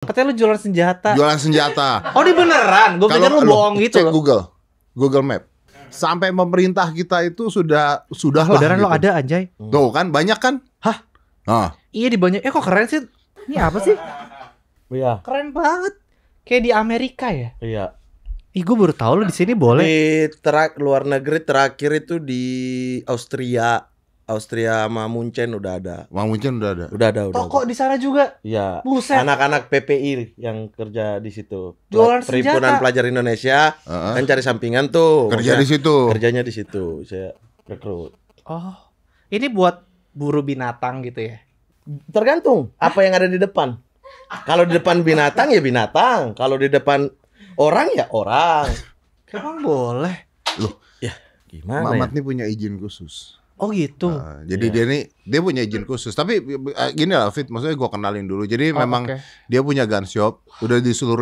Katanya lu jualan senjata. Jualan senjata. Oh, ini beneran? Gue pikir lu bohong gitu cek loh. Google Map. Sampai pemerintah kita itu sudah lah. Beneran gitu. lo ada anjay? Tuh kan banyak kan? Hah? Ah. Iya di banyak. Kok keren sih? Ini apa sih? Iya. Keren banget. Kayak di Amerika ya? Iya. Ih, gue baru tahu lo di sini boleh. Di luar negeri terakhir itu di Austria sama Munchen udah ada. Munchen udah ada. Udah ada. Toko di sana juga. Iya. Buset. Anak-anak PPI yang kerja di situ. Jualan Perhimpunan senjata. Pelajar Indonesia kan cari sampingan tuh. Kerja di situ. Kerjanya di situ. Saya rekrut. Oh, ini buat buru binatang gitu ya? Tergantung apa yang ada di depan. Kalau di depan binatang ya binatang. Kalau di depan orang ya orang. Emang boleh? Loh, Ya gimana Mamat ya? nih punya izin khusus. Oh gitu. Jadi dia punya izin khusus. Tapi gini lah Fit, maksudnya gue kenalin dulu. Jadi memang oke. dia punya gun shop, udah di seluruh